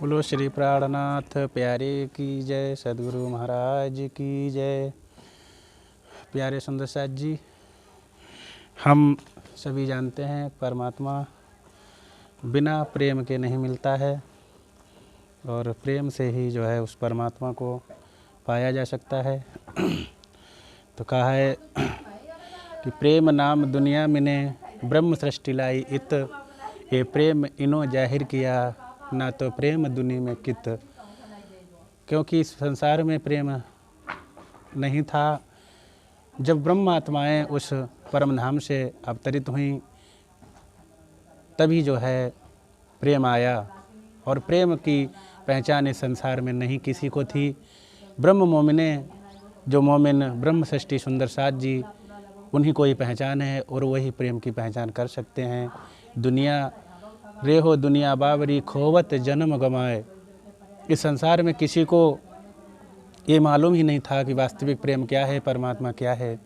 बोलो श्री प्राणनाथ प्यारे की जय, सदगुरु महाराज की जय। प्यारे सुंदर साथ जी, हम सभी जानते हैं परमात्मा बिना प्रेम के नहीं मिलता है और प्रेम से ही जो है उस परमात्मा को पाया जा सकता है। तो कहा है कि प्रेम नाम दुनिया मिने ब्रह्म सृष्टि लाई इत, ये प्रेम इनो जाहिर किया ना तो प्रेम दुनिया में कित। क्योंकि इस संसार में प्रेम नहीं था, जब ब्रह्म आत्माएँ उस परम धाम से अवतरित हुई तभी जो है प्रेम आया। और प्रेम की पहचान इस संसार में नहीं किसी को थी। ब्रह्म मोमिने, जो मोमिन ब्रह्म सृष्टि सुंदर साथ जी, उन्हीं को ही पहचान है और वही प्रेम की पहचान कर सकते हैं। दुनिया रेहो दुनिया बावरी खोवत जन्म गमाए। इस संसार में किसी को ये मालूम ही नहीं था कि वास्तविक प्रेम क्या है, परमात्मा क्या है।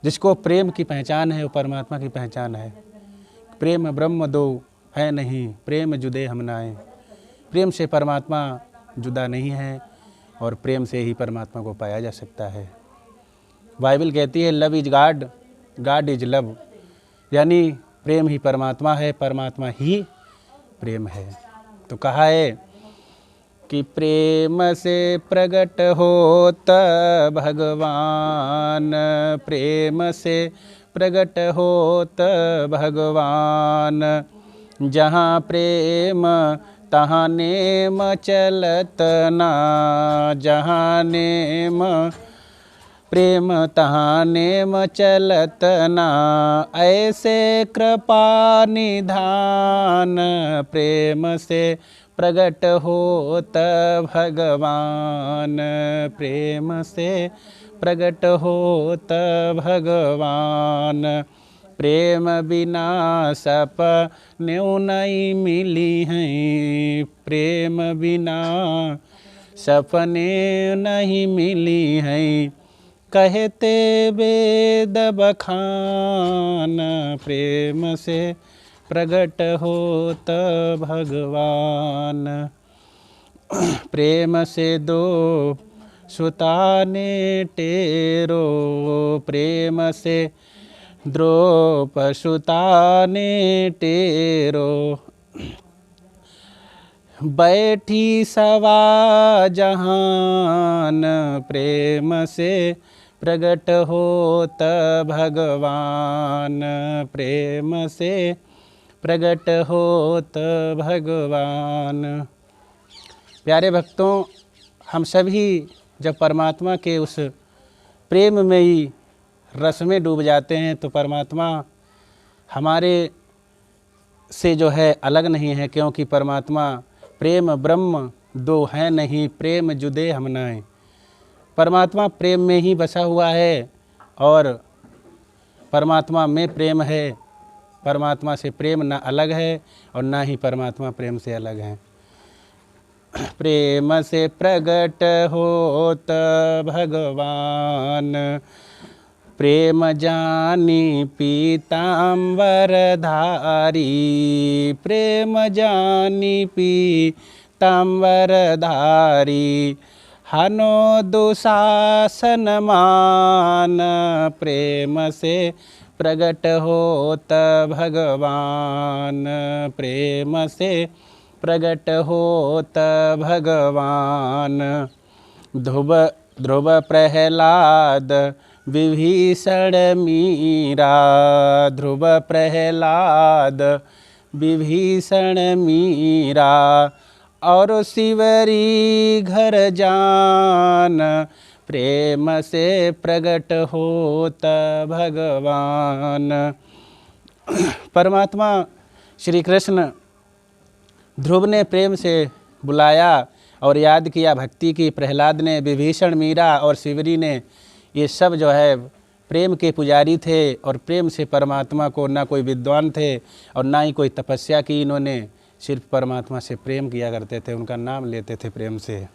जिसको प्रेम की पहचान है वो परमात्मा की पहचान है। प्रेम ब्रह्म दो है नहीं, प्रेम जुदे हम नाए। प्रेम से परमात्मा जुदा नहीं है और प्रेम से ही परमात्मा को पाया जा सकता है। बाइबल कहती है love is God, God is love, यानी प्रेम ही परमात्मा है, परमात्मा ही प्रेम है। तो कहा है कि प्रेम से प्रकट होत भगवान, प्रेम से प्रकट होत भगवान। जहाँ प्रेम तहाँ नेम चलत ना, जहाँ नेम प्रेम तहाँ नेम चलत ना। ऐसे कृपा निधान, प्रेम से प्रकट होत भगवान, प्रेम से प्रकट होत भगवान। प्रेम बिना सपने नहीं मिली हैं, प्रेम बिना सपने नहीं मिली हैं। कहते वेद बखान, प्रेम से प्रकट होत भगवान। प्रेम से दो सुताने टेरो, प्रेम से द्रोप सुताने टेरो। बैठी सवा जहान, प्रेम से प्रकट होत भगवान, प्रेम से प्रकट होत भगवान। प्यारे भक्तों, हम सभी जब परमात्मा के उस प्रेम में ही रस में डूब जाते हैं तो परमात्मा हमारे से जो है अलग नहीं है। क्योंकि परमात्मा प्रेम ब्रह्म दो है नहीं, प्रेम जुदे हम नाए। परमात्मा प्रेम में ही बसा हुआ है और परमात्मा में प्रेम है। परमात्मा से प्रेम ना अलग है और ना ही परमात्मा प्रेम से अलग है। प्रेम से प्रकट होत भगवान, प्रेम जानी पीताम्बर धारी, प्रेम जानी पीताम्बर धारी। हनो दुशासन मान, प्रेम से प्रकट होत भगवान, प्रेम से प्रकट होत भगवान। ध्रुव प्रहलाद विभीषण मीरा, ध्रुव प्रहलाद विभीषण मीरा। और शिवरी घर जान, प्रेम से प्रकट होत भगवान। परमात्मा श्री कृष्ण ध्रुव ने प्रेम से बुलाया और याद किया, भक्ति की। प्रहलाद ने, विभीषण, मीरा और शिवरी ने, ये सब जो है प्रेम के पुजारी थे और प्रेम से परमात्मा को, ना कोई विद्वान थे और ना ही कोई तपस्या की इन्होंने, सिर्फ परमात्मा से प्रेम किया करते थे, उनका नाम लेते थे प्रेम से।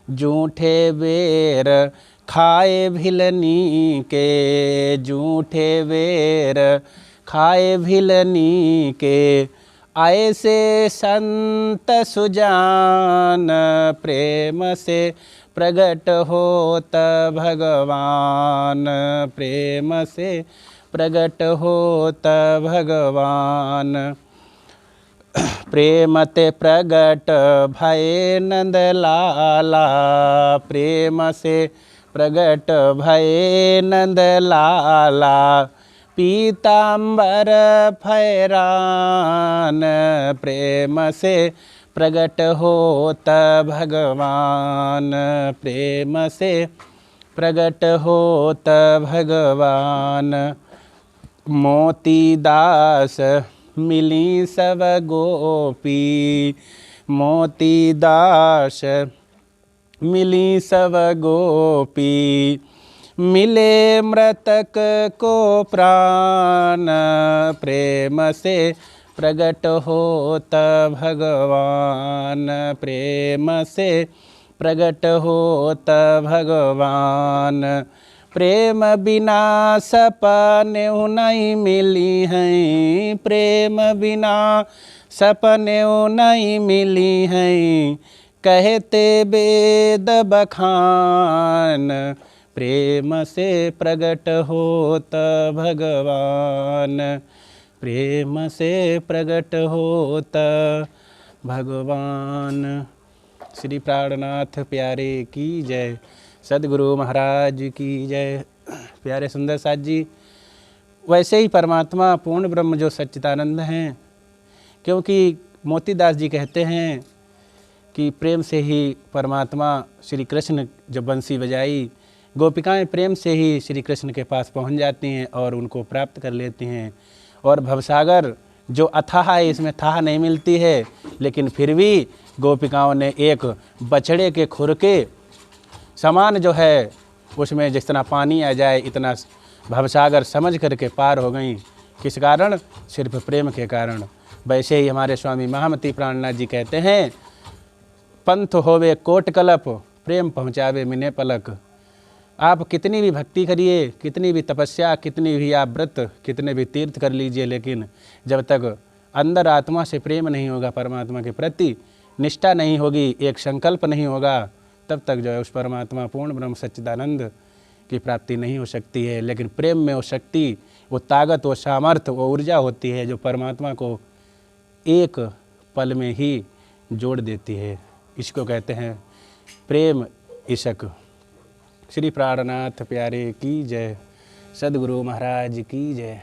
जूठे बेर खाए भिलनी के, जूठे बेर खाए भिलनी के। ऐसे संत सुजान प्रेम से प्रगट होत भगवान, प्रेम से प्रगट होत भगवान। प्रेम ते प्रगट भये नंद लाला, प्रेम से प्रगट भये नंद लाला। पीतांबर फैरान प्रेम से प्रगट होत भगवान, प्रेम से प्रगट होत भगवान। मोती दास मिली सब गोपी, मोती दास मिली सब गोपी। मिले मृतक को प्राण, प्रेम से प्रगट होत भगवान, प्रेम से प्रगट होत भगवान। प्रेम बिना सपने नहीं मिली हैं, प्रेम बिना सपने नहीं मिली हैं। कहते वेद बखान, प्रेम से प्रगट होत भगवान, प्रेम से प्रगट होत भगवान। श्री प्राणनाथ प्यारे की जय, सद्गुरु महाराज की जय। प्यारे सुंदर साथ जी, वैसे ही परमात्मा पूर्ण ब्रह्म जो सच्चिदानंद हैं, क्योंकि मोतीदास जी कहते हैं कि प्रेम से ही परमात्मा श्री कृष्ण जब बंसी बजाई, गोपिकाएं प्रेम से ही श्री कृष्ण के पास पहुंच जाती हैं और उनको प्राप्त कर लेती हैं। और भवसागर जो अथाह है, इसमें थाह नहीं मिलती है, लेकिन फिर भी गोपिकाओं ने एक बछड़े के खुर के समान जो है उसमें जितना पानी आ जाए इतना भवसागर समझ करके पार हो गई। किस कारण? सिर्फ प्रेम के कारण। वैसे ही हमारे स्वामी महामती प्राणनाथ जी कहते हैं, पंथ होवे कोट कलप, प्रेम पहुँचावे मिने पलक। आप कितनी भी भक्ति करिए, कितनी भी तपस्या, कितनी भी आप व्रत, कितने भी तीर्थ कर लीजिए, लेकिन जब तक अंदर आत्मा से प्रेम नहीं होगा, परमात्मा के प्रति निष्ठा नहीं होगी, एक संकल्प नहीं होगा, तब तक जो है उस परमात्मा पूर्ण ब्रह्म सच्चिदानंद की प्राप्ति नहीं हो सकती है। लेकिन प्रेम में वो शक्ति, वो ताकत, वो सामर्थ्य, वो ऊर्जा होती है जो परमात्मा को एक पल में ही जोड़ देती है। इसको कहते हैं प्रेम इशक। श्री प्राणनाथ प्यारे की जय, सद्गुरु महाराज की जय।